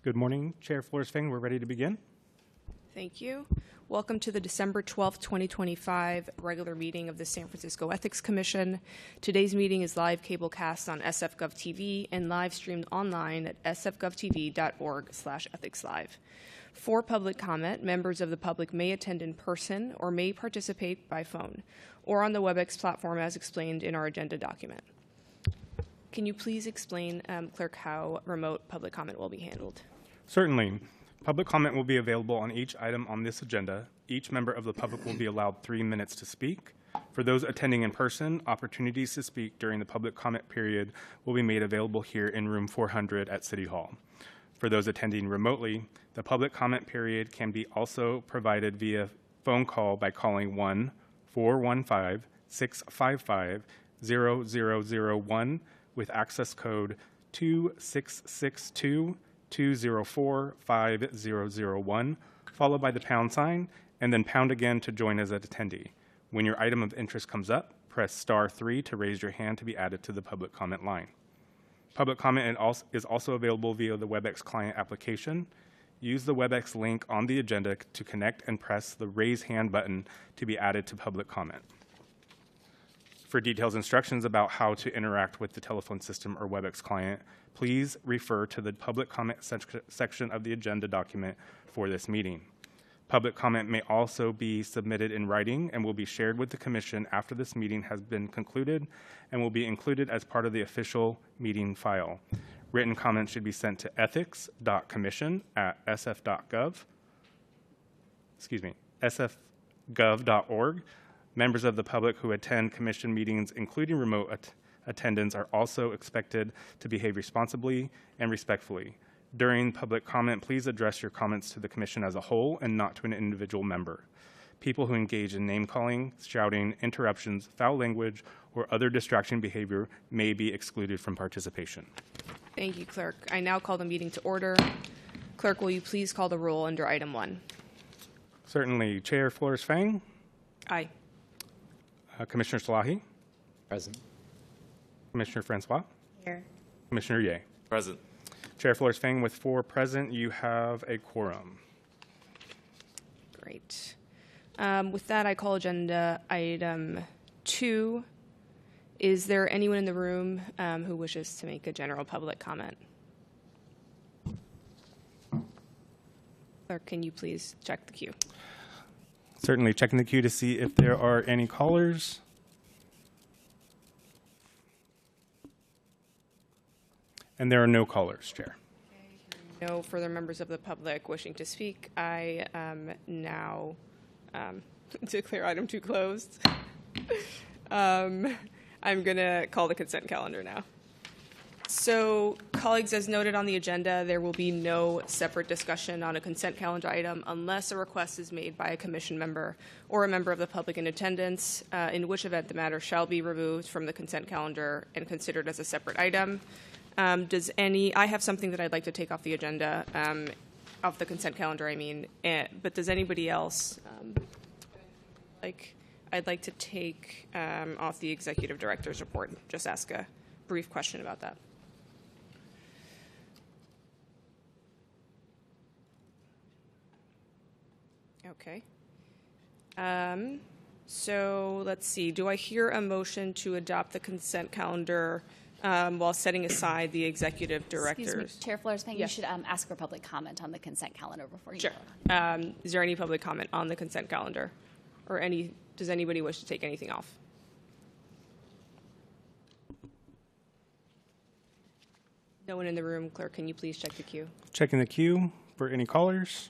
Good morning, Chair Flores-Feng. We're ready to begin. Thank you. Welcome to the December 12th, 2025 regular meeting of the San Francisco Ethics Commission. Today's meeting is live cablecast on SF.gov TV and live streamed online at sfgovtv.org/ethicslive. For public comment, members of the public may attend in person or may participate by phone or on the WebEx platform as explained in our agenda document. Can you please explain, Clerk, how remote public comment will be handled? Certainly. Public comment will be available on each item on this agenda. Each member of the public will be allowed 3 minutes to speak. For those attending in person, opportunities to speak during the public comment period will be made available here in room 400 at City Hall. For those attending remotely, the public comment period can be also provided via phone call by calling 1-415-655-0001 with access code 2662-204-5001, followed by the pound sign, and then pound again to join as an attendee. When your item of interest comes up, press *3 to raise your hand to be added to the public comment line. Public comment is also available via the WebEx client application. Use the WebEx link on the agenda to connect and press the raise hand button to be added to public comment. For detailed instructions about how to interact with the telephone system or WebEx client, please refer to the public comment section of the agenda document for this meeting. Public comment may also be submitted in writing and will be shared with the Commission after this meeting has been concluded and will be included as part of the official meeting file. Written comments should be sent to sfgov.org. Members of the public who attend Commission meetings, including remote attendance, are also expected to behave responsibly and respectfully. During public comment, please address your comments to the Commission as a whole and not to an individual member. People who engage in name-calling, shouting, interruptions, foul language, or other distraction behavior may be excluded from participation. Thank you, Clerk. I now call the meeting to order. Clerk, will you please call the roll under item 1? Certainly. Chair Flores-Feng? Aye. Commissioner Salahi? Present. Commissioner Francois? Here. Commissioner Ye? Present. Chair Flores-Feng, with 4 present, you have a quorum. Great. With that, I call agenda item 2. Is there anyone in the room who wishes to make a general public comment? Clerk, can you please check the queue? Certainly. Checking the queue to see if there are any callers. And there are no callers, Chair. No further members of the public wishing to speak. I now declare item 2 closed. I'm going to call the consent calendar now. So, colleagues, as noted on the agenda, there will be no separate discussion on a consent calendar item unless a request is made by a Commission member or a member of the public in attendance, in which event the matter shall be removed from the consent calendar and considered as a separate item. I have something that I'd like to take off the agenda, off the consent calendar, I mean, but does anybody else, I'd like to take off the Executive Director's report, just ask a brief question about that. Okay. So let's see, do I hear a motion to adopt the consent calendar while setting aside the Executive Director's? Excuse me, Chair Flores-Feng, Yes. you should ask for public comment on the consent calendar before you Sure. vote. Is there any public comment on the consent calendar? Or does anybody wish to take anything off? No one in the room. Clerk, can you please check the queue? Checking the queue for any callers.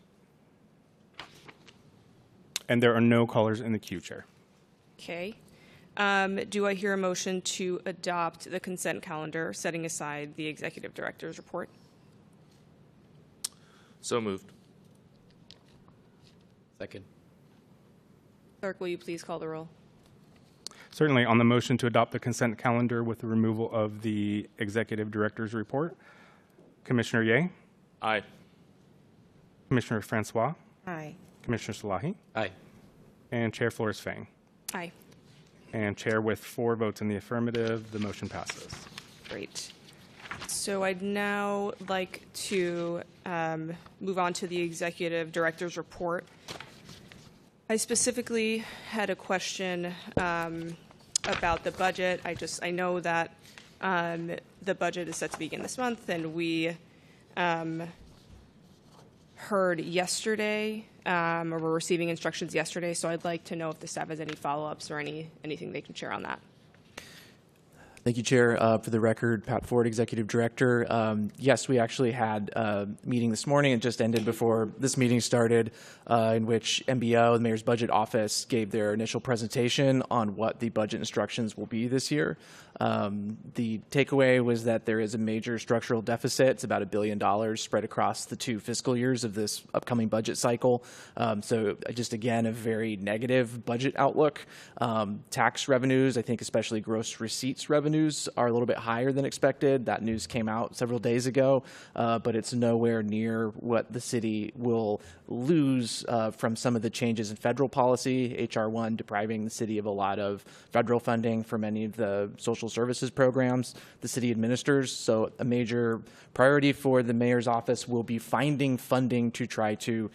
And there are no callers in the queue, Chair. Okay. Do I hear a motion to adopt the consent calendar, setting aside the Executive Director's report? So moved. Second. Clerk, will you please call the roll? Certainly. On the motion to adopt the consent calendar with the removal of the Executive Director's report, Commissioner Ye? Aye. Commissioner Francois? Aye. Commissioner Salahi? Aye. And Chair Flores-Feng. Aye. And Chair, with 4 votes in the affirmative, the motion passes. Great. So I'd now like to move on to the executive director's report. I specifically had a question about the budget. I know that the budget is set to begin this month, and we heard yesterday, or we're receiving instructions yesterday, so I'd like to know if the staff has any follow-ups or anything they can share on that. Thank you, Chair. For the record, Pat Ford, Executive Director. Yes, we actually had a meeting this morning. It just ended before this meeting started, in which MBO, the Mayor's Budget Office, gave their initial presentation on what the budget instructions will be this year. The takeaway was that there is a major structural deficit. It's about $1 billion spread across the 2 fiscal years of this upcoming budget cycle. So just, again, a very negative budget outlook. Tax revenues, I think especially gross receipts revenues, are a little bit higher than expected. That news came out several days ago, but it's nowhere near what the city will lose from some of the changes in federal policy. H.R. 1 depriving the city of a lot of federal funding for many of the social services programs the city administers. So a major priority for the mayor's office will be finding funding to try to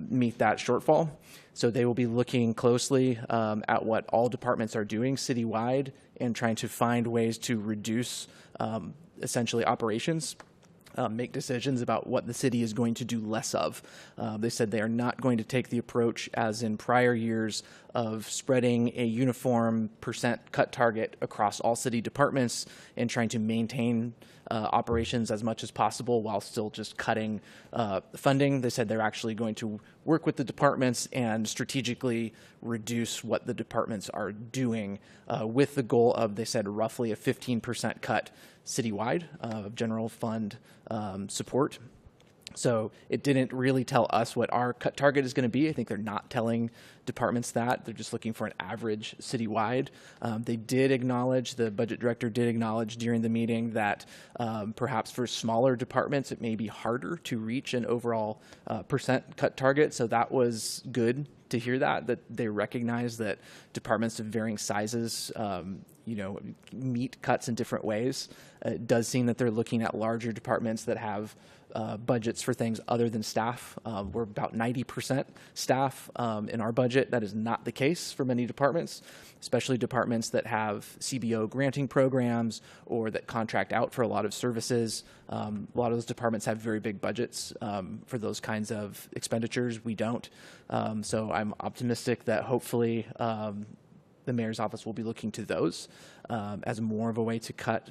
meet that shortfall. So they will be looking closely at what all departments are doing citywide and trying to find ways to reduce essentially operations, make decisions about what the city is going to do less of. They said they are not going to take the approach as in prior years of spreading a uniform % cut target across all city departments and trying to maintain operations as much as possible while still just cutting funding. They said they're actually going to work with the departments and strategically reduce what the departments are doing with the goal of, they said, roughly a 15% cut citywide of general fund support. So it didn't really tell us what our cut target is going to be. I think they're not telling departments that. They're just looking for an average citywide. They did acknowledge, the budget director did acknowledge during the meeting that perhaps for smaller departments, it may be harder to reach an overall % cut target. So that was good to hear that they recognize that departments of varying sizes meet cuts in different ways. It does seem that they're looking at larger departments that have budgets for things other than staff. We're about 90% staff in our budget. That is not the case for many departments, especially departments that have CBO granting programs or that contract out for a lot of services. A lot of those departments have very big budgets for those kinds of expenditures. We don't. So I'm optimistic that hopefully the mayor's office will be looking to those as more of a way to cut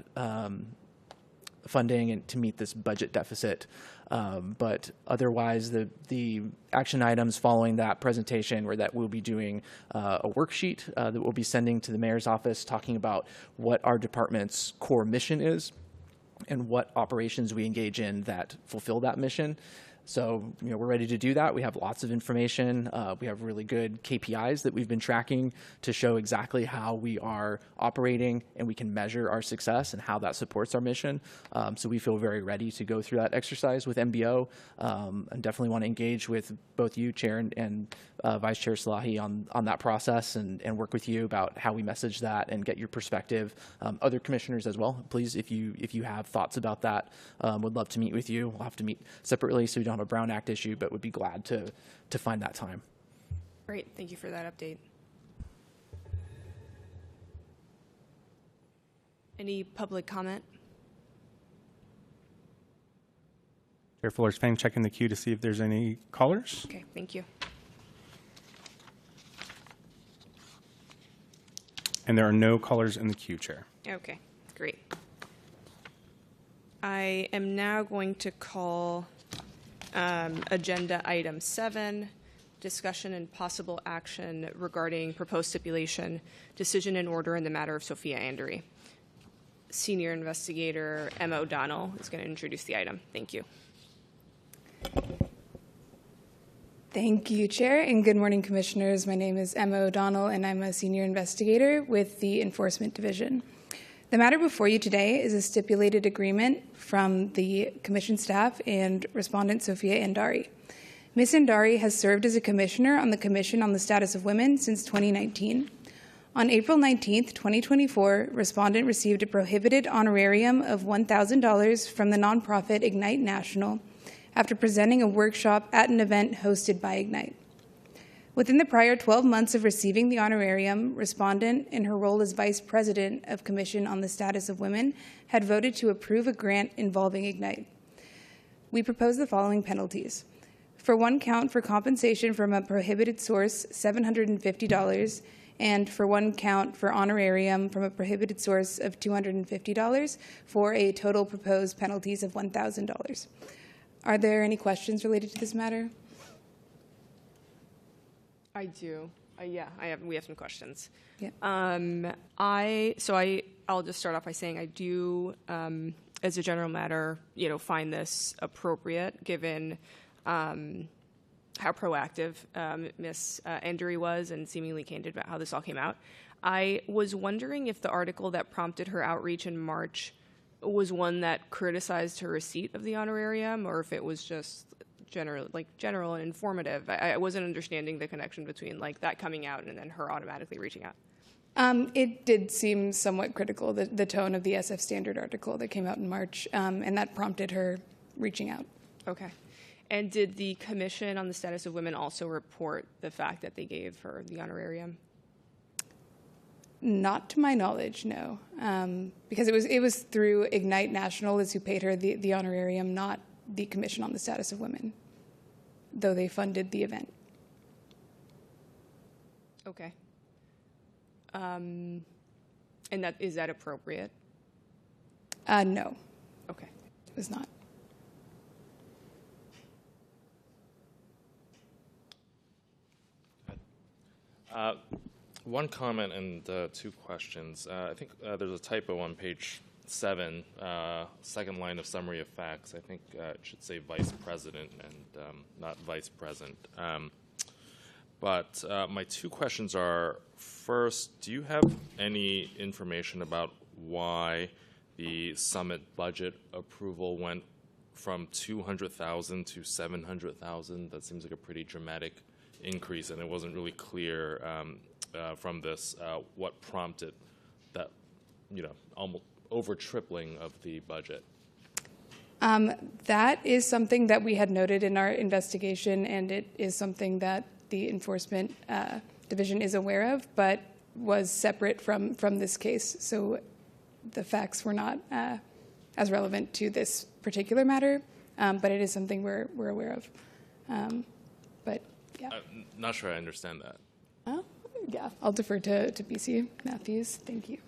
funding and to meet this budget deficit. But otherwise, the action items following that presentation were that we'll be doing a worksheet that we'll be sending to the mayor's office talking about what our department's core mission is and what operations we engage in that fulfill that mission. So, we're ready to do that. We have lots of information. We have really good KPIs that we've been tracking to show exactly how we are operating, and we can measure our success and how that supports our mission. So we feel very ready to go through that exercise with MBO, and definitely want to engage with both you, Chair, and Vice Chair Salahi on that process and work with you about how we message that and get your perspective. Other commissioners as well, please, if you have thoughts about that, would love to meet with you. We'll have to meet separately so we don't have a Brown Act issue, but would be glad to find that time. Great, thank you for that update. Any public comment? Chair Fuller's Fang checking the queue to see if there's any callers. Okay, thank you. And there are no callers in the queue, Chair. Okay, great. I am now going to call agenda item 7, discussion and possible action regarding proposed stipulation, decision and order in the matter of Sophia Andery. Senior Investigator Emma O'Donnell is going to introduce the item. Thank you. Thank you, Chair, and good morning, Commissioners. My name is Emma O'Donnell, and I'm a Senior Investigator with the Enforcement Division. The matter before you today is a stipulated agreement from the Commission staff and Respondent Sophia Andery. Ms. Andery has served as a Commissioner on the Commission on the Status of Women since 2019. On April 19, 2024, respondent received a prohibited honorarium of $1,000 from the nonprofit Ignite National after presenting a workshop at an event hosted by Ignite. Within the prior 12 months of receiving the honorarium, respondent, in her role as Vice President of Commission on the Status of Women, had voted to approve a grant involving Ignite. We propose the following penalties. For one count for compensation from a prohibited source, $750, and for one count for honorarium from a prohibited source of $250, for a total proposed penalties of $1,000. Are there any questions related to this matter? I do. We have some questions. Yeah. I'll just start off by saying I do, as a general matter, find this appropriate given how proactive Ms. Endery was and seemingly candid about how this all came out. I was wondering if the article that prompted her outreach in March was one that criticized her receipt of the honorarium, or if it was just general and informative. I wasn't understanding the connection between that coming out and then her automatically reaching out. It did seem somewhat critical, the tone of the SF Standard article that came out in March, and that prompted her reaching out. Okay. And did the Commission on the Status of Women also report the fact that they gave her the honorarium? Not to my knowledge, no. Because it was through Ignite National is who paid her the honorarium, not the Commission on the Status of Women, though they funded the event. Okay. And is that appropriate? No, Okay. it was not. One comment and two questions. I think there's a typo on page 7, second line of summary of facts. I think it should say vice president and not vice president. But my two questions are, first, do you have any information about why the summit budget approval went from $200,000 to $700,000? That seems like a pretty dramatic increase, and it wasn't really clear from this what prompted that, almost over tripling of the budget. That is something that we had noted in our investigation, and it is something that the Enforcement Division is aware of, but was separate from this case. So the facts were not as relevant to this particular matter, but it is something we're aware of. But yeah. Not sure I understand that. Yeah, I'll defer to BC Matthews. Thank you.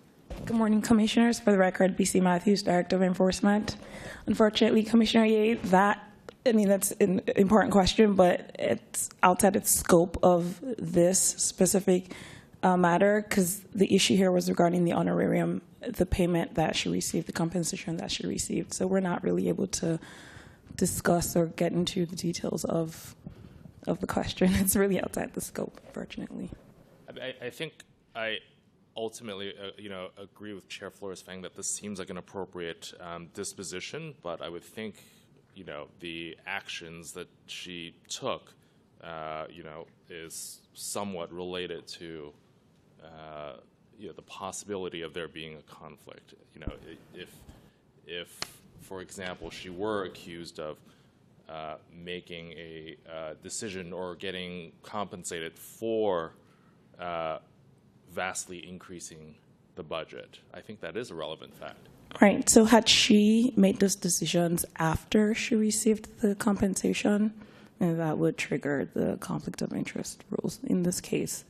Good morning, Commissioners. For the record, BC Matthews, Director of Enforcement. Unfortunately, Commissioner Ye, that's an important question, but it's outside the scope of this specific matter, because the issue here was regarding the honorarium, the payment that she received, the compensation that she received. So we're not really able to discuss or get into the details of the question. It's really outside the scope, unfortunately. I think I ultimately, agree with Chair Flores-Fang that this seems like an appropriate disposition, but I would think, the actions that she took, is somewhat related to, the possibility of there being a conflict. If, for example, she were accused of making a decision or getting compensated for vastly increasing the budget, I think that is a relevant fact. Right. So had she made those decisions after she received the compensation, and that would trigger the conflict of interest rules. In this case,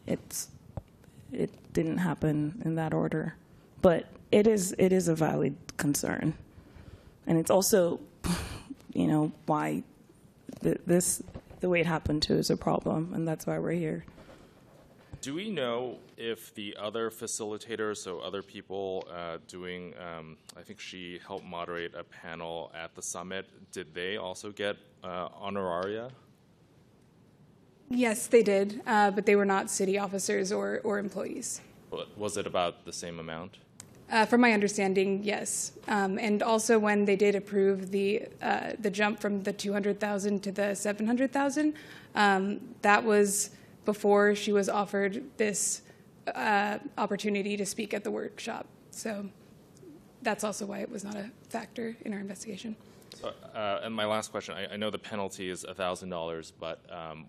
it didn't happen in that order, but it is a valid concern, and it's also, why the way it happened too is a problem, and that's why we're here. Do we know if the other facilitators, so other people doing, I think she helped moderate a panel at the summit, did they also get honoraria? Yes, they did, but they were not city officers or employees. Was it about the same amount? From my understanding, yes. And also when they did approve the jump from the $200,000 to the $700,000, that was before she was offered this opportunity to speak at the workshop. So that's also why it was not a factor in our investigation. So, and my last question, I know the penalty is $1,000, but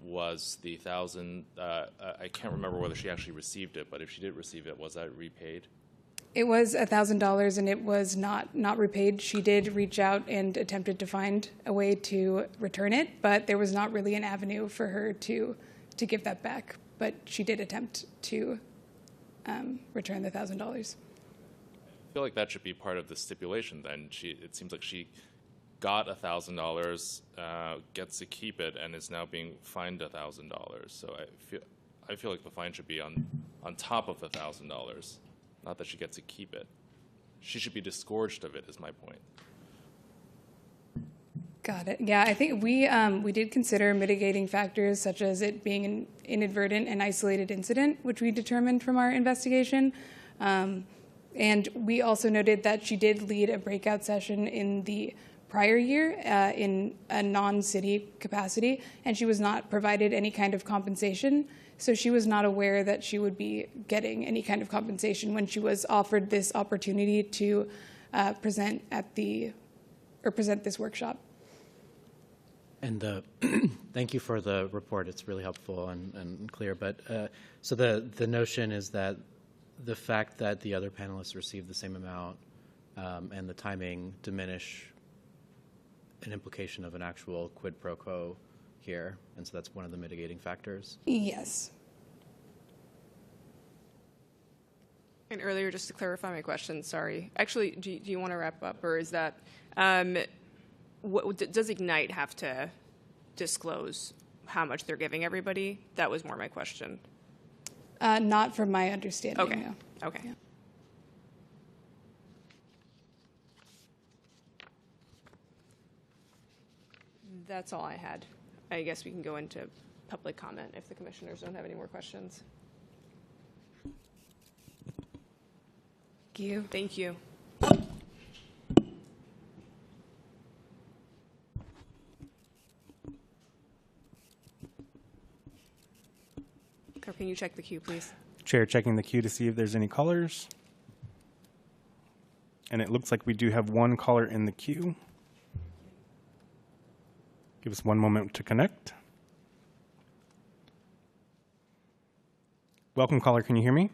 was the $1,000, I can't remember whether she actually received it, but if she did receive it, was that repaid? It was $1,000 and it was not repaid. She did reach out and attempted to find a way to return it, but there was not really an avenue for her to give that back. But she did attempt to return the $1,000. I feel like that should be part of the stipulation then. It seems like she got $1,000, gets to keep it, and is now being fined $1,000. So I feel like the fine should be on top of the $1,000. Not that she gets to keep it. She should be disgorged of it, is my point. Got it. Yeah, I think we did consider mitigating factors such as it being an inadvertent and isolated incident, which we determined from our investigation. And we also noted that she did lead a breakout session in the prior year in a non-city capacity, and she was not provided any kind of compensation. So she was not aware that she would be getting any kind of compensation when she was offered this opportunity to present this workshop. And thank you for the report. It's really helpful and clear. But so the notion is that the fact that the other panelists received the same amount and the timing diminish an implication of an actual quid pro quo here, and so that's one of the mitigating factors? Yes. And earlier, just to clarify my question, sorry. Actually, do you want to wrap up, or is that, does Ignite have to disclose how much they're giving everybody? That was more my question. Not from my understanding, Okay. no. Okay. Yeah. That's all I had. I guess we can go into public comment if the commissioners don't have any more questions. Thank you. Thank you. Can you check the queue, please? Chair checking the queue to see if there's any callers. And it looks like we do have one caller in the queue. Give us one moment to connect. Welcome, caller. Can you hear me?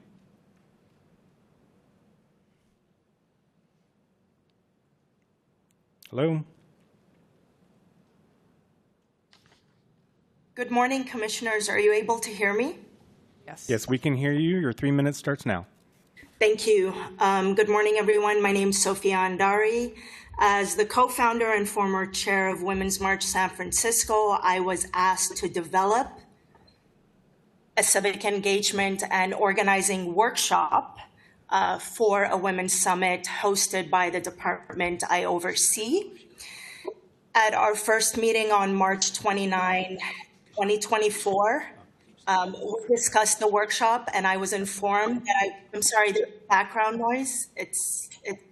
Hello? Good morning, commissioners. Are you able to hear me? Yes. Yes, we can hear you. Your 3 minutes starts now. Thank you. Good morning, everyone. My name is Sofia Andari. As the co-founder and former chair of Women's March San Francisco, I was asked to develop a civic engagement and organizing workshop for a women's summit hosted by the department I oversee. At our first meeting on March 29, 2024, we discussed the workshop, and I was informed that I'm sorry, the background noise, it's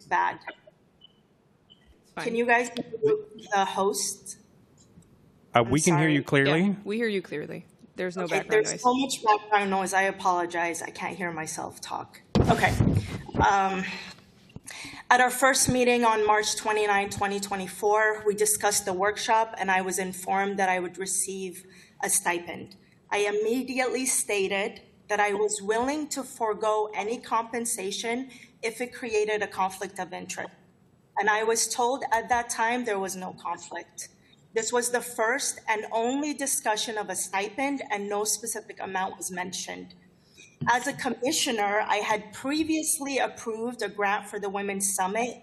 bad. Fine. Can you guys be the host? We can hear you clearly. Yeah, we hear you clearly. There's no Okay, background there's noise. so much background noise. I apologize. I can't hear myself talk. Okay. At our first meeting on March 29, 2024, we discussed the workshop, and I was informed that I would receive a stipend. I immediately stated that I was willing to forego any compensation if it created a conflict of interest. And I was told at that time there was no conflict. This was the first and only discussion of a stipend, and no specific amount was mentioned. As a commissioner, I had previously approved a grant for the Women's Summit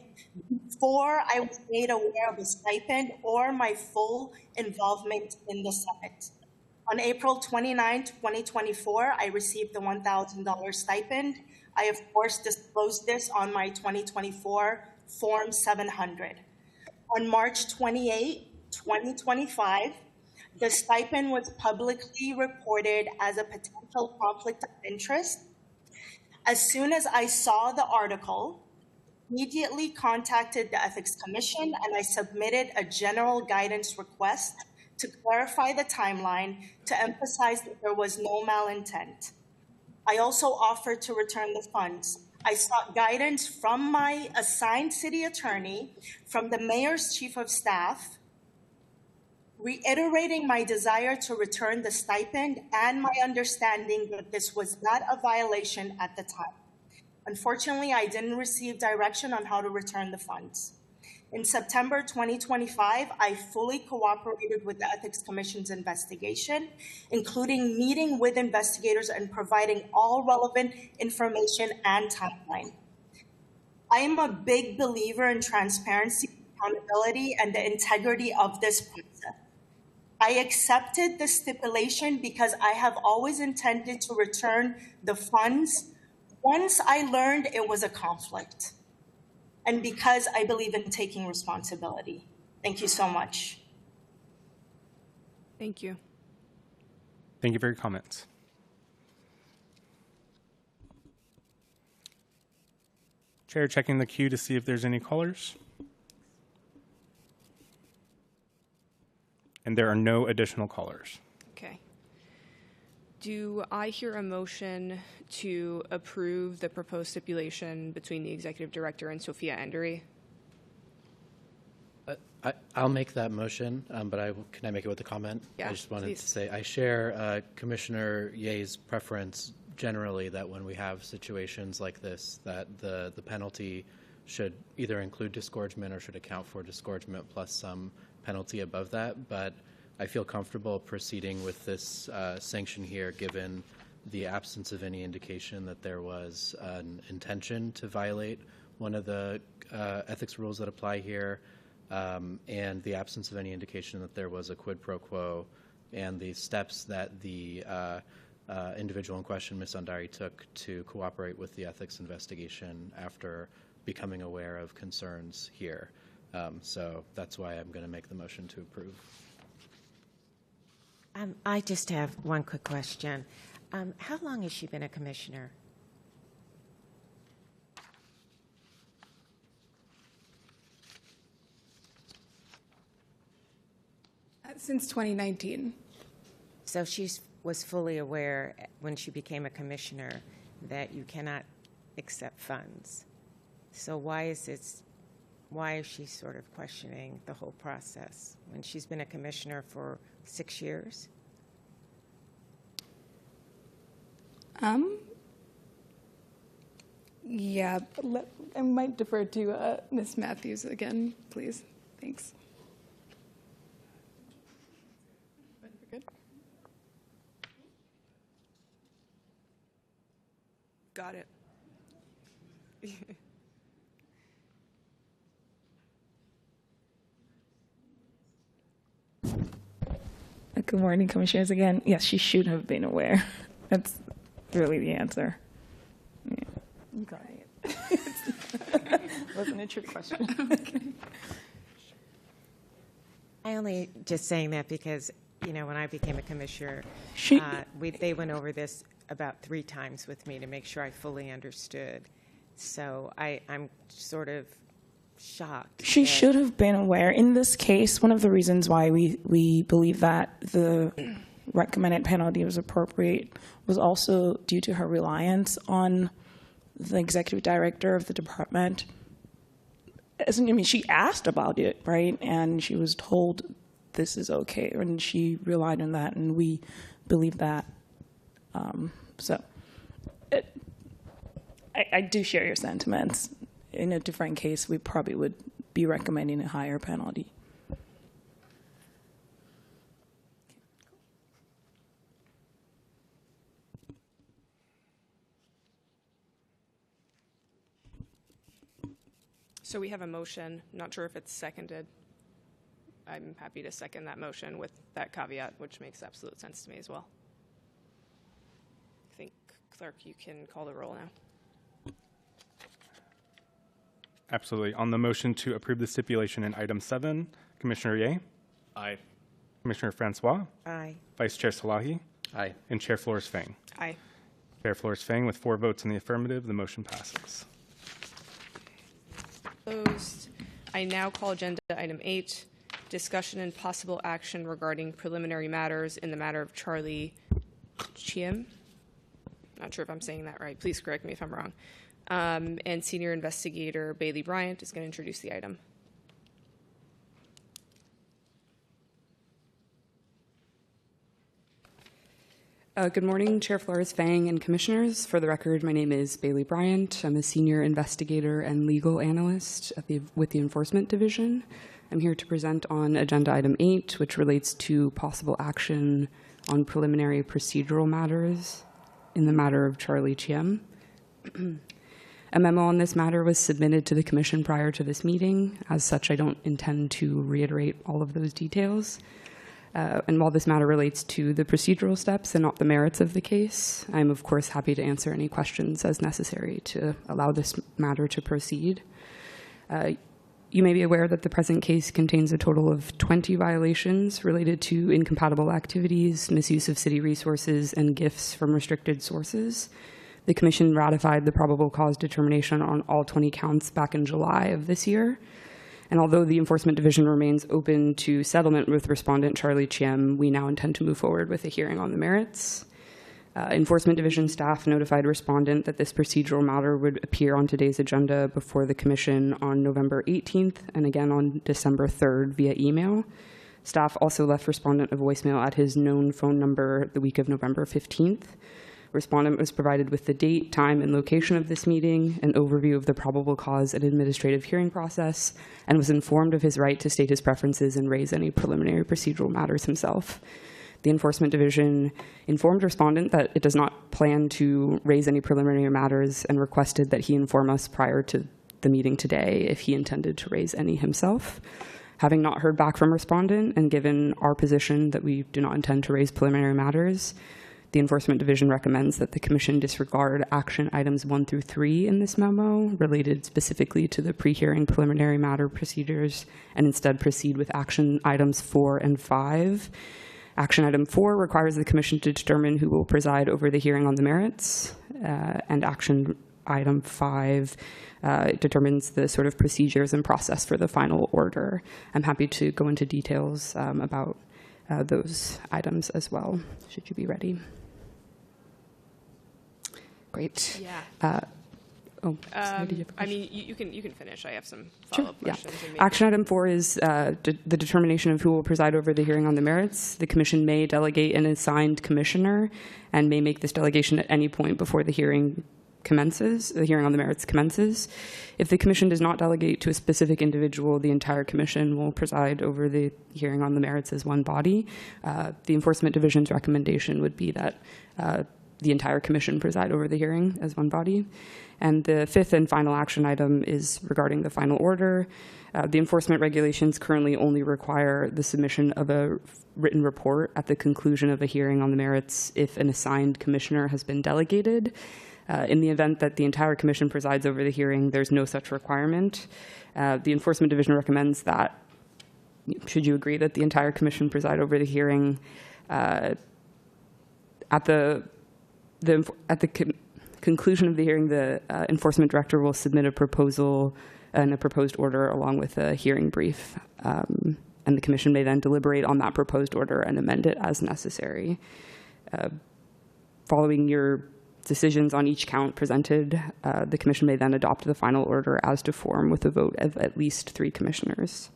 before I was made aware of a stipend or my full involvement in the summit. On April 29, 2024, I received the $1,000 stipend. I, of course, disclosed this on my 2024 Form 700. On March 28, 2025, the stipend was publicly reported as a potential conflict of interest. As soon as I saw the article, immediately contacted the Ethics Commission, and I submitted a general guidance request to clarify the timeline, to emphasize that there was no malintent. I also offered to return the funds. I sought guidance from my assigned city attorney, from the mayor's chief of staff, reiterating my desire to return the stipend and my understanding that this was not a violation at the time. Unfortunately, I didn't receive direction on how to return the funds. In September 2025, I fully cooperated with the Ethics Commission's investigation, including meeting with investigators and providing all relevant information and timeline. I am a big believer in transparency, accountability, and the integrity of this process. I accepted the stipulation because I have always intended to return the funds once I learned it was a conflict, and because I believe in taking responsibility. Thank you so much. Thank you. Thank you for your comments. Chair checking the queue to see if there's any callers. And there are no additional callers. Okay. Do I hear a motion to approve the proposed stipulation between the executive director and Sophia Endery? I'll make that motion, but can I make it with a comment? Yeah, I just wanted please. to say I share Commissioner Ye's preference generally that when we have situations like this, that the penalty should either include disgorgement or should account for disgorgement plus some penalty above that. But I feel comfortable proceeding with this sanction here, given the absence of any indication that there was an intention to violate one of the ethics rules that apply here, and the absence of any indication that there was a quid pro quo, and the steps that the individual in question, Ms. Andari, took to cooperate with the ethics investigation after becoming aware of concerns here. So that's why I'm going to make the motion to approve. I just have one quick question. How long has she been a commissioner? Since 2019. So she was fully aware when she became a commissioner that you cannot accept funds. So why is she sort of questioning the whole process when she's been a commissioner for 6 years? Yeah, I might defer to Ms. Matthews again, please. Thanks. Good. Got it. Good morning, Commissioners. Again, yes, she should have been aware. That's really the answer. Yeah. You got it. Wasn't a trick question. Okay. I only just saying that because, you know, when I became a commissioner, they went over this about 3 times with me to make sure I fully understood. So I'm sort of shocked. She should have been aware. In this case, one of the reasons why we believe that the recommended penalty was appropriate was also due to her reliance on the executive director of the department. I mean, she asked about it, right? And she was told this is okay, and she relied on that, and we believe that. I do share your sentiments. In a different case, we probably would be recommending a higher penalty. So we have a motion. Not sure if it's seconded. I'm happy to second that motion with that caveat, which makes absolute sense to me as well. I think, Clerk, you can call the roll now. Absolutely. On the motion to approve the stipulation in item 7, Commissioner Ye, Aye. Commissioner Francois, Aye. Vice Chair Salahi, Aye. and Chair Flores-Fang. Aye. Chair Flores-Fang, with 4 votes in the affirmative, the motion passes. Closed. I now call agenda item 8, discussion and possible action regarding preliminary matters in the matter of Charlie Chiem. Not sure if I'm saying that right. Please correct me if I'm wrong. And Senior Investigator Bailey Bryant is going to introduce the item. Good morning, Chair Flores, Fang, and Commissioners. For the record, my name is Bailey Bryant. I'm a Senior Investigator and Legal Analyst with the Enforcement Division. I'm here to present on Agenda Item 8, which relates to possible action on preliminary procedural matters in the matter of Charlie Chiem. A memo on this matter was submitted to the Commission prior to this meeting. As such, I don't intend to reiterate all of those details. And while this matter relates to the procedural steps and not the merits of the case, I'm of course happy to answer any questions as necessary to allow this matter to proceed. You may be aware that the present case contains a total of 20 violations related to incompatible activities, misuse of city resources, and gifts from restricted sources. The Commission ratified the probable cause determination on all 20 counts back in July of this year. And although the Enforcement Division remains open to settlement with Respondent Charlie Chiem, we now intend to move forward with a hearing on the merits. Enforcement Division staff notified Respondent that this procedural matter would appear on today's agenda before the Commission on November 18th and again on December 3rd via email. Staff also left Respondent a voicemail at his known phone number the week of November 15th. Respondent was provided with the date, time, and location of this meeting, an overview of the probable cause and administrative hearing process, and was informed of his right to state his preferences and raise any preliminary procedural matters himself. The Enforcement Division informed Respondent that it does not plan to raise any preliminary matters and requested that he inform us prior to the meeting today if he intended to raise any himself. Having not heard back from Respondent and given our position that we do not intend to raise preliminary matters, the Enforcement Division recommends that the Commission disregard action items 1 through 3 in this memo related specifically to the pre-hearing preliminary matter procedures and instead proceed with action items 4 and 5. Action item 4 requires the Commission to determine who will preside over the hearing on the merits, and action item 5 determines the sort of procedures and process for the final order. I'm happy to go into details about those items as well, should you be ready. Great. Yeah. Sorry, did you have a I question? mean, you can finish. I have some follow-up questions. and maybe- Action item 4 is the determination of who will preside over the hearing on the merits. The Commission may delegate an assigned commissioner and may make this delegation at any point before the hearing commences, the hearing on the merits commences. If the Commission does not delegate to a specific individual, the entire Commission will preside over the hearing on the merits as one body. The Enforcement Division's recommendation would be that the entire Commission preside over the hearing as one body. And the 5th and final action item is regarding the final order. The enforcement regulations currently only require the submission of a written report at the conclusion of a hearing on the merits if an assigned commissioner has been delegated. In the event that the entire Commission presides over the hearing, there's no such requirement. The Enforcement Division recommends that, should you agree that the entire Commission preside over the hearing, at the conclusion of the hearing, the Enforcement Director will submit a proposal and a proposed order along with a hearing brief. And the Commission may then deliberate on that proposed order and amend it as necessary. Following your decisions on each count presented, the Commission may then adopt the final order as to form with a vote of at least 3 commissioners.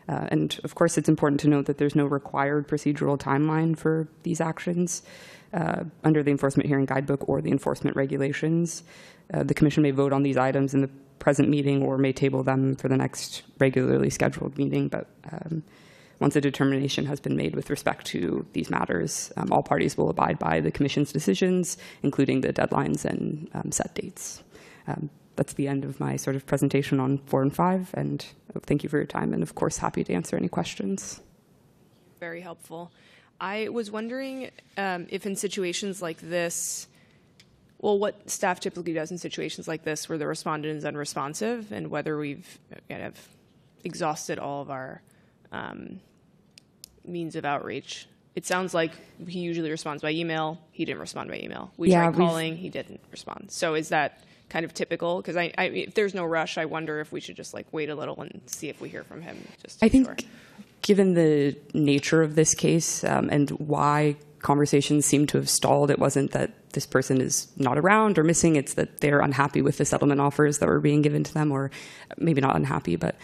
And of course, it's important to note that there's no required procedural timeline for these actions under the Enforcement Hearing Guidebook or the enforcement regulations. The Commission may vote on these items in the present meeting or may table them for the next regularly scheduled meeting, but once a determination has been made with respect to these matters, all parties will abide by the Commission's decisions, including the deadlines and set dates. That's the end of my sort of presentation on 4 and 5, and thank you for your time, and of course, happy to answer any questions. Very helpful. I was wondering if in situations like this, well, what staff typically does in situations like this where the respondent is unresponsive, and whether we've kind of exhausted all of our means of outreach. It sounds like he usually responds by email. He didn't respond by email. We tried calling. He didn't respond. So is that kind of typical? Because if there's no rush, I wonder if we should just like wait a little and see if we hear from him. Just to I think sure. Given the nature of this case and why conversations seem to have stalled, it wasn't that this person is not around or missing, it's that they're unhappy with the settlement offers that were being given to them, or maybe not unhappy, but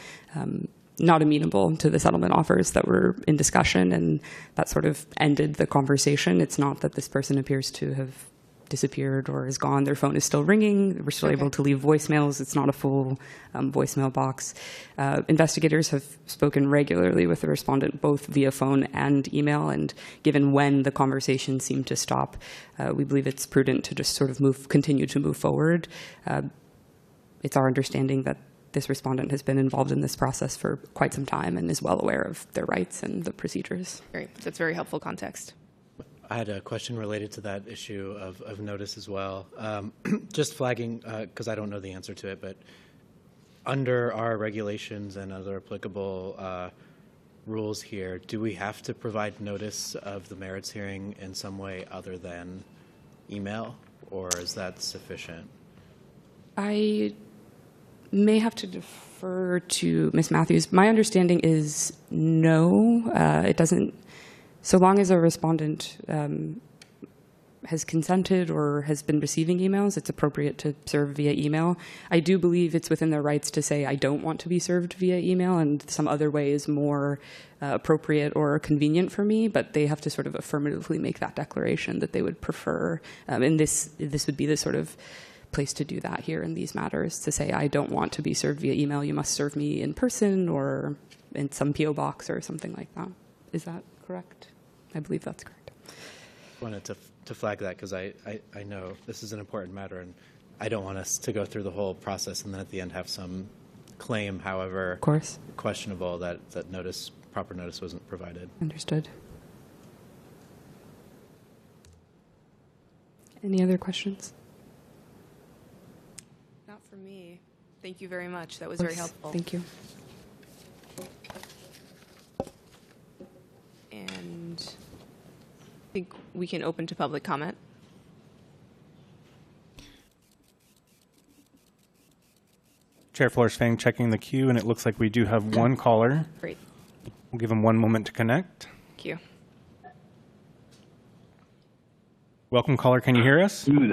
not amenable to the settlement offers that were in discussion, and that sort of ended the conversation. It's not that this person appears to have disappeared or is gone. Their phone is still ringing. We're still able to leave voicemails. It's not a full voicemail box. Investigators have spoken regularly with the respondent, both via phone and email, and given when the conversation seemed to stop, we believe it's prudent to just sort of continue to move forward. It's our understanding that this respondent has been involved in this process for quite some time and is well aware of their rights and the procedures. Great. That's very helpful context. I had a question related to that issue of notice as well. Just flagging, because I don't know the answer to it, but under our regulations and other applicable rules here, do we have to provide notice of the merits hearing in some way other than email, or is that sufficient? I may have to defer to Ms. Matthews. My understanding is no, it doesn't. So long as a respondent has consented or has been receiving emails, it's appropriate to serve via email. I do believe it's within their rights to say, I don't want to be served via email, and some other way is more appropriate or convenient for me, but they have to sort of affirmatively make that declaration that they would prefer. And this would be the sort of place to do that here in these matters, to say, I don't want to be served via email. You must serve me in person or in some PO box or something like that. Is that correct? I believe that's correct. I wanted to flag that because I know this is an important matter, and I don't want us to go through the whole process and then at the end have some claim, however of course, questionable, that proper notice wasn't provided. Understood. Any other questions? Not for me. Thank you very much. That was very helpful. Thank you. And I think we can open to public comment. Chair Flores-Fang checking the queue, and it looks like we do have one caller. Great. We'll give him one moment to connect. Thank you. Welcome, caller. Can you hear us? Do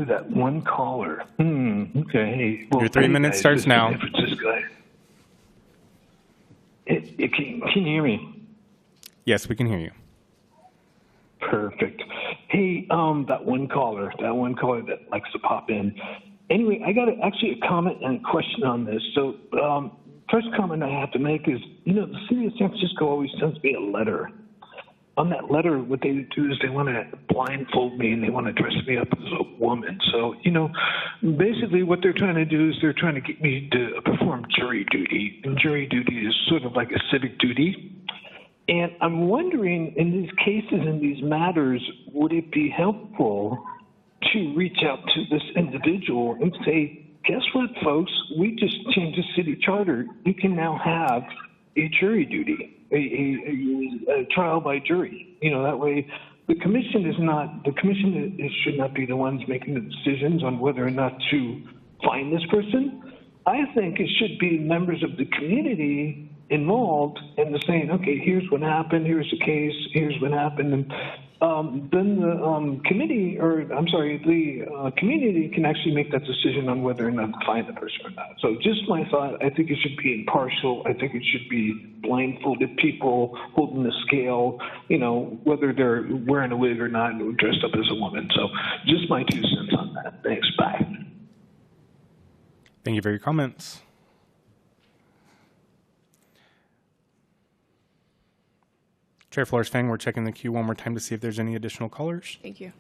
that one caller. Okay. Hey, well, Your 3 minutes starts now. San Francisco. Can you hear me? Yes, we can hear you. Perfect. Hey, that one caller that likes to pop in. Anyway, I got actually a comment and a question on this. So, first comment I have to make is, the city of San Francisco always sends me a letter. On that letter, what they do is they want to blindfold me and they want to dress me up as a woman. So, basically what they're trying to do is they're trying to get me to perform jury duty. And jury duty is sort of like a civic duty. And I'm wondering, in these cases, in these matters, would it be helpful to reach out to this individual and say, guess what, folks? We just changed the city charter. You can now have a jury duty, a trial by jury. That way the commission should not be the ones making the decisions on whether or not to find this person. I think it should be members of the community involved in the saying, okay, here's what happened, here's the case, here's what happened. And then the community can actually make that decision on whether or not to find the person or not. So just my thought, I think it should be impartial. I think it should be blindfolded people holding the scale, whether they're wearing a wig or not, dressed up as a woman. So just my 2 cents on that. Thanks. Bye. Thank you for your comments. Chair Flores-Fang, we're checking the queue one more time to see if there's any additional callers. Thank you.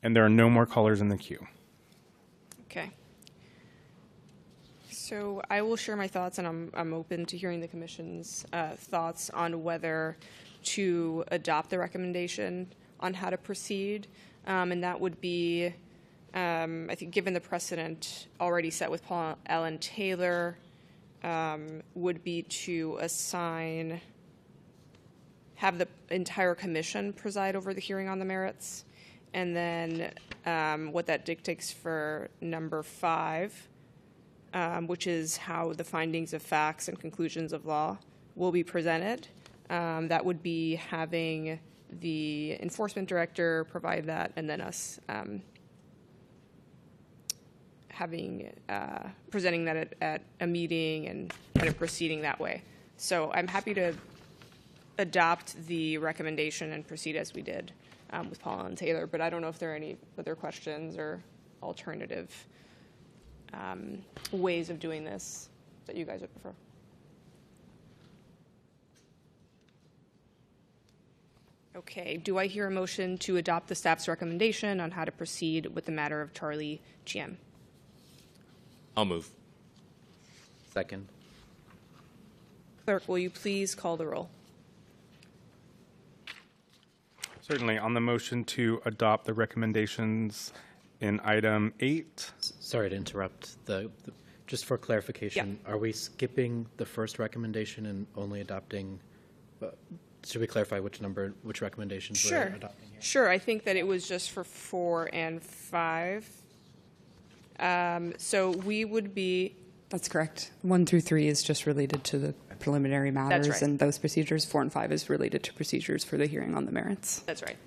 And there are no more callers in the queue. Okay. So I will share my thoughts, and I'm open to hearing the Commission's thoughts on whether to adopt the recommendation on how to proceed. And that would be, I think, given the precedent already set with Paul Allen Taylor, would be to have the entire commission preside over the hearing on the merits. And then what that dictates for number 5 which is how the findings of facts and conclusions of law will be presented. That would be having the enforcement director provide that, and then us presenting that at a meeting and kind of proceeding that way. So I'm happy to adopt the recommendation and proceed as we did with Paula and Taylor, but I don't know if there are any other questions or alternative ways of doing this that you guys would prefer. Okay, do I hear a motion to adopt the staff's recommendation on how to proceed with the matter of Charlie GM? I'll move. Second. Clerk, will you please call the roll? Certainly. On the motion to adopt the recommendations in item 8. Sorry to interrupt. Just for clarification, are we skipping the first recommendation and only adopting? Should we clarify which recommendations we're adopting here? Sure. I think that it was just for 4 and 5. So we would be. That's correct. 1 through 3 is just related to the preliminary matters, right. and those procedures. 4 and 5 is related to procedures for the hearing on the merits. That's right.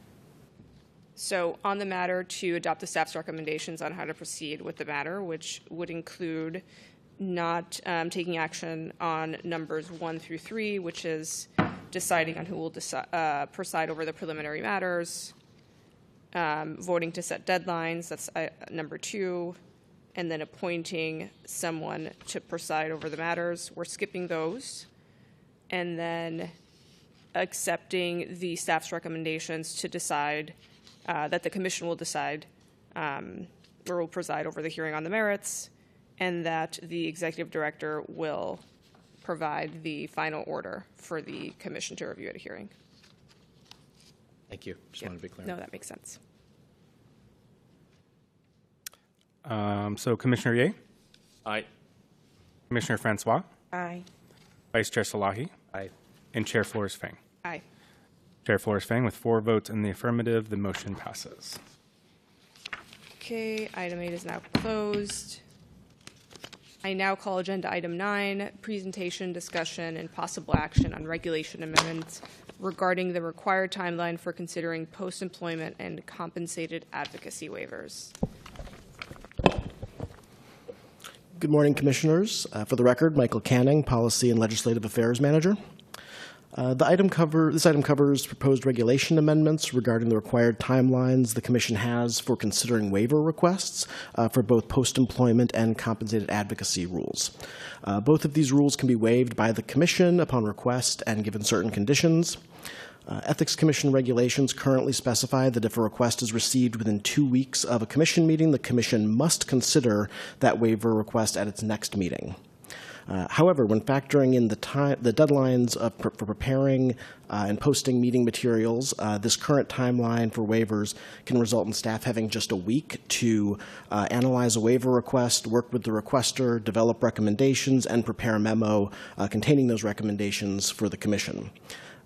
So on the matter to adopt the staff's recommendations on how to proceed with the matter, which would include not taking action on numbers 1 through 3, which is deciding on who will preside over the preliminary matters, voting to set deadlines, that's number 2, and then appointing someone to preside over the matters. We're skipping those. And then accepting the staff's recommendations to decide that the commission will decide or will preside over the hearing on the merits, and that the executive director will provide the final order for the commission to review at a hearing. Thank you. Just wanted to be clear. No, that makes sense. So Commissioner Ye, Aye. Commissioner Francois, Aye. Vice Chair Salahi, Aye. and Chair Flores-Fang. Aye. Chair Flores-Fang, with 4 votes in the affirmative, the motion passes. Okay, item 8 is now closed. I now call agenda item 9, presentation, discussion, and possible action on regulation amendments regarding the required timeline for considering post-employment and compensated advocacy waivers. Good morning, Commissioners. For the record, Michael Canning, Policy and Legislative Affairs Manager. This item covers proposed regulation amendments regarding the required timelines the Commission has for considering waiver requests for both post-employment and compensated advocacy rules. Both of these rules can be waived by the Commission upon request and given certain conditions. Ethics Commission regulations currently specify that if a request is received within 2 weeks of a Commission meeting, the Commission must consider that waiver request at its next meeting. However, when factoring in the deadlines for preparing and posting meeting materials, this current timeline for waivers can result in staff having just a week to analyze a waiver request, work with the requester, develop recommendations, and prepare a memo containing those recommendations for the Commission.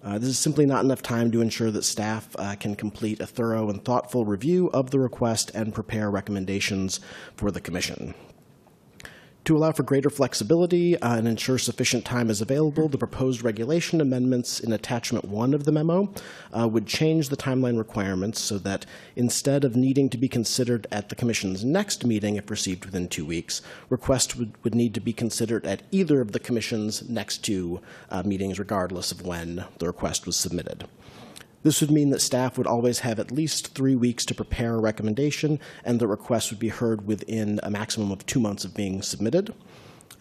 This is simply not enough time to ensure that staff can complete a thorough and thoughtful review of the request and prepare recommendations for the Commission. To allow for greater flexibility and ensure sufficient time is available, the proposed regulation amendments in Attachment 1 of the memo would change the timeline requirements so that instead of needing to be considered at the Commission's next meeting if received within 2 weeks, requests would need to be considered at either of the Commission's next 2 meetings, regardless of when the request was submitted. This would mean that staff would always have at least 3 weeks to prepare a recommendation, and the request would be heard within a maximum of 2 months of being submitted.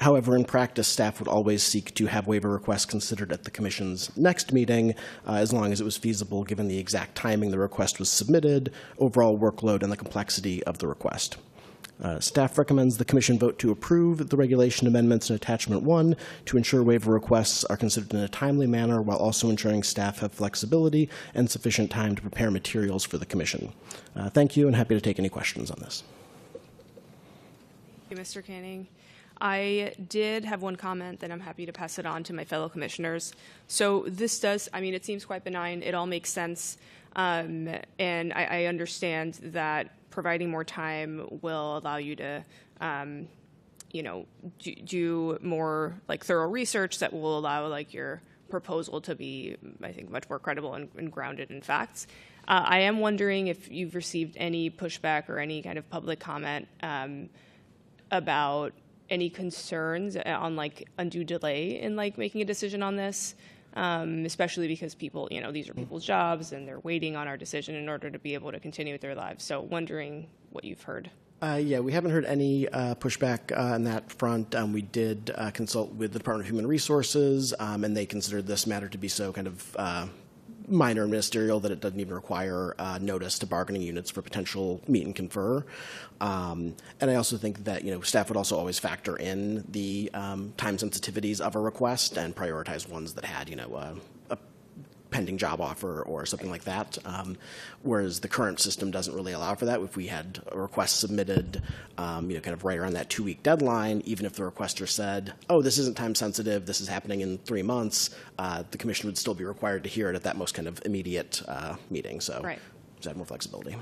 However, in practice, staff would always seek to have waiver requests considered at the Commission's next meeting, as long as it was feasible given the exact timing the request was submitted, overall workload, and the complexity of the request. Staff recommends the Commission vote to approve the regulation amendments in Attachment 1 to ensure waiver requests are considered in a timely manner while also ensuring staff have flexibility and sufficient time to prepare materials for the Commission. Thank you, and happy to take any questions on this. Thank you, Mr. Canning. I did have one comment that I'm happy to pass it on to my fellow commissioners. So this does, I mean, it seems quite benign. It all makes sense. And I understand that providing more time will allow you to do more like thorough research that will allow like your proposal to be, I think, much more credible and grounded in facts. I am wondering if you've received any pushback or any kind of public comment about any concerns on like undue delay in like making a decision on this, especially because people, these are people's jobs and they're waiting on our decision in order to be able to continue with their lives. So wondering what you've heard. Yeah, we haven't heard any pushback on that front. We did consult with the Department of Human Resources, and they considered this matter to be so kind of minor and ministerial that it doesn't even require notice to bargaining units for potential meet and confer. And I also think that staff would also always factor in the time sensitivities of a request and prioritize ones that had a pending job offer or something like that, whereas the current system doesn't really allow for that. If we had a request submitted, kind of right around that 2-week deadline, even if the requester said, "Oh, this isn't time sensitive, this is happening in 3 months," the commission would still be required to hear it at that most kind of immediate meeting. So, right. Just add more flexibility.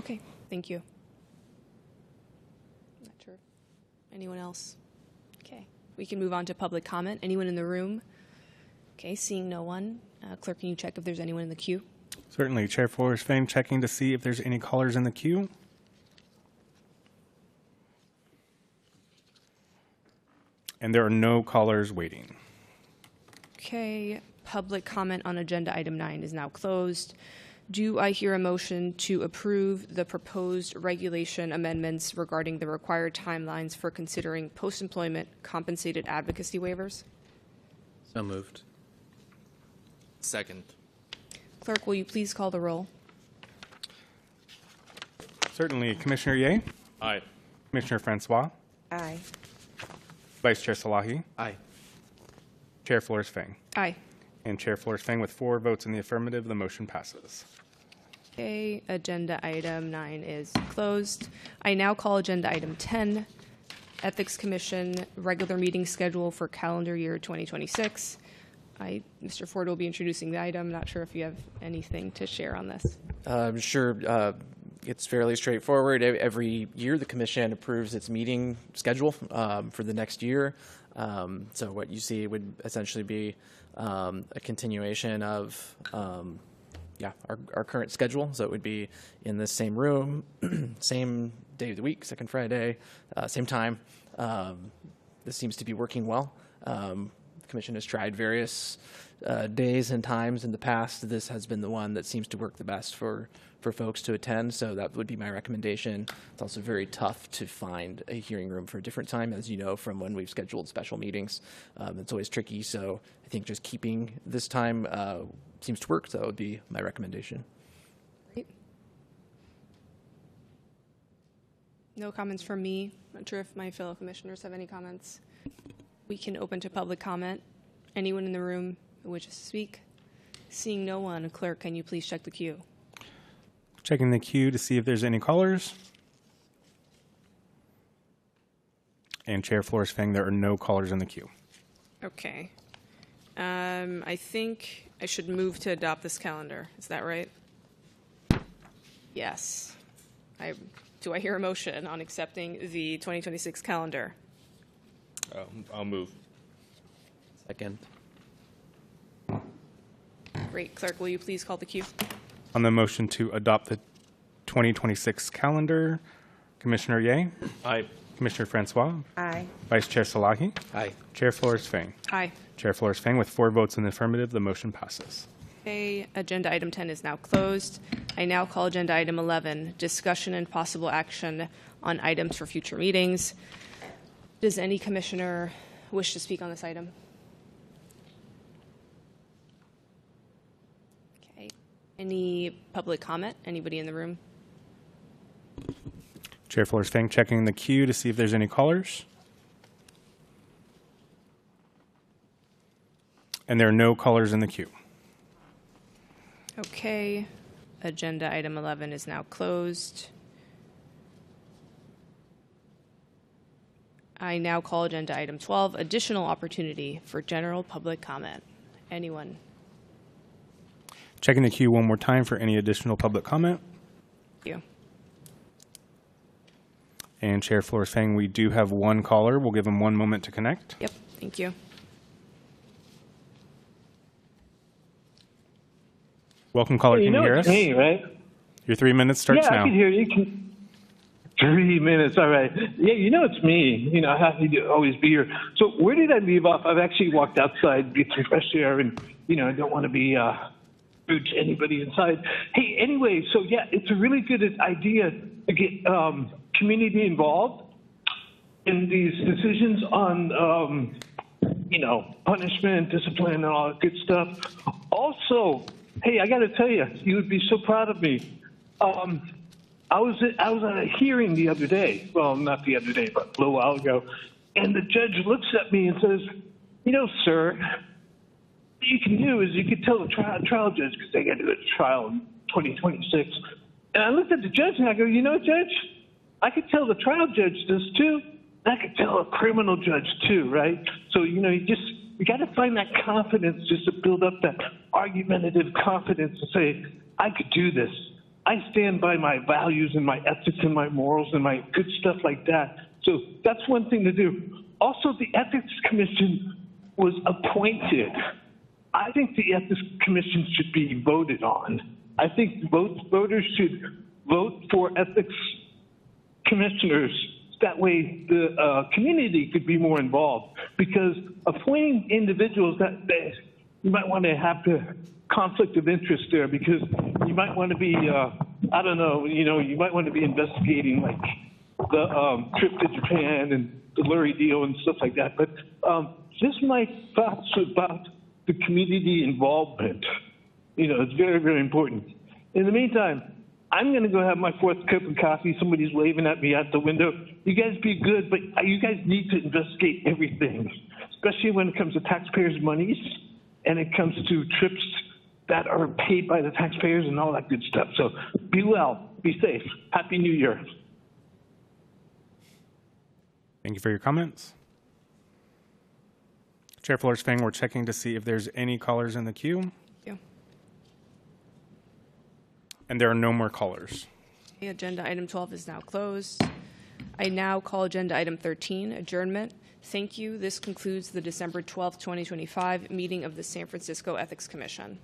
Okay, thank you. Not sure. Anyone else? Okay, we can move on to public comment. Anyone in the room? Okay, seeing no one. Clerk, can you check if there's anyone in the queue? Certainly. Chair Flores-Fang checking to see if there's any callers in the queue. And there are no callers waiting. Okay, public comment on agenda item 9 is now closed. Do I hear a motion to approve the proposed regulation amendments regarding the required timelines for considering post-employment compensated advocacy waivers? So moved. Second. Clerk, will you please call the roll? Certainly. Commissioner Ye? Aye. Commissioner Francois? Aye. Vice Chair Salahi? Aye. Chair Flores-Fang? Aye. And Chair Flores-Fang with 4 votes in the affirmative, the motion passes. Okay, agenda item 9 is closed. I now call agenda item 10, Ethics Commission regular meeting schedule for calendar year 2026. Mr. Ford will be introducing the item. Not sure if you have anything to share on this. Sure. It's fairly straightforward. Every year, the commission approves its meeting schedule for the next year. So what you see would essentially be a continuation of our current schedule. So it would be in the same room, same day of the week, second Friday, same time. This seems to be working well. The commission has tried various days and times in the past. This has been the one that seems to work the best for folks to attend, so that would be my recommendation. It's also very tough to find a hearing room for a different time, as you know from when we've scheduled special meetings. It's always tricky, so I think just keeping this time seems to work, so that would be my recommendation. Great. No comments from me. Not sure if my fellow commissioners have any comments. We can open to public comment. Anyone in the room who wishes to speak? Seeing no one, clerk, can you please check the queue? Checking the queue to see if there's any callers. And Chair Flores-Fang, there are no callers in the queue. Okay. I think I should move to adopt this calendar. Is that right? Yes. Do I hear a motion on accepting the 2026 calendar? I'll move. Second. Great. Clerk, will you please call the queue? On the motion to adopt the 2026 calendar, Commissioner Ye? Aye. Commissioner Francois? Aye. Vice Chair Salahi? Aye. Chair Flores-Fang? Aye. Chair Flores-Fang with 4 votes in the affirmative, the motion passes. Okay, agenda item 10 is now closed. I now call agenda item 11, discussion and possible action on items for future meetings. Does any commissioner wish to speak on this item? Okay. Any public comment? Anybody in the room? Chair Flores-Fang checking the queue to see if there's any callers. And there are no callers in the queue. Okay. Agenda item 11 is now closed. I now call agenda item 12, additional opportunity for general public comment. Anyone? Checking the queue one more time for any additional public comment. Thank you. And Chair Flores Fang, we do have one caller. We'll give him 1 moment to connect. Yep, thank you. Welcome, caller. Hey, Can you hear us? It's me, right? Your 3 minutes starts yeah, now. I can hear you. 3 minutes, all right. Yeah, it's me. I have to always be here. So where did I leave off? I've actually walked outside, get some fresh air, and, I don't want to be rude to anybody inside. Hey, anyway, so yeah, it's a really good idea to get community involved in these decisions on, punishment, discipline, and all that good stuff. Also, hey, I got to tell you, you would be so proud of me. I was at a hearing the other day. Well, not the other day, but a little while ago. And the judge looks at me and says, sir, what you can do is you can tell the trial judge, because they got to do a trial in 2026. And I looked at the judge and I go, Judge, I could tell the trial judge this too. And I could tell a criminal judge too, right? So, you got to find that confidence just to build up that argumentative confidence to say, I could do this. I stand by my values and my ethics and my morals and my good stuff like that. So that's one thing to do. Also, the Ethics Commission was appointed. I think the Ethics Commission should be voted on. I think voters should vote for ethics commissioners. That way the community could be more involved, because appointing individuals that you might want to have the conflict of interest there, because you might want to be, you might want to be investigating like the trip to Japan and the Lurie deal and stuff like that. But just my thoughts about the community involvement, it's very, very important. In the meantime, I'm going to go have my 4th cup of coffee. Somebody's waving at me out the window. You guys be good, but you guys need to investigate everything, especially when it comes to taxpayers' monies and it comes to trips that are paid by the taxpayers and all that good stuff. So be well, be safe. Happy New Year. Thank you for your comments. Chair Flores Fang, we're checking to see if there's any callers in the queue. Yeah. And there are no more callers. Okay, agenda item 12 is now closed. I now call agenda item 13, adjournment. Thank you. This concludes the December 12th, 2025 meeting of the San Francisco Ethics Commission.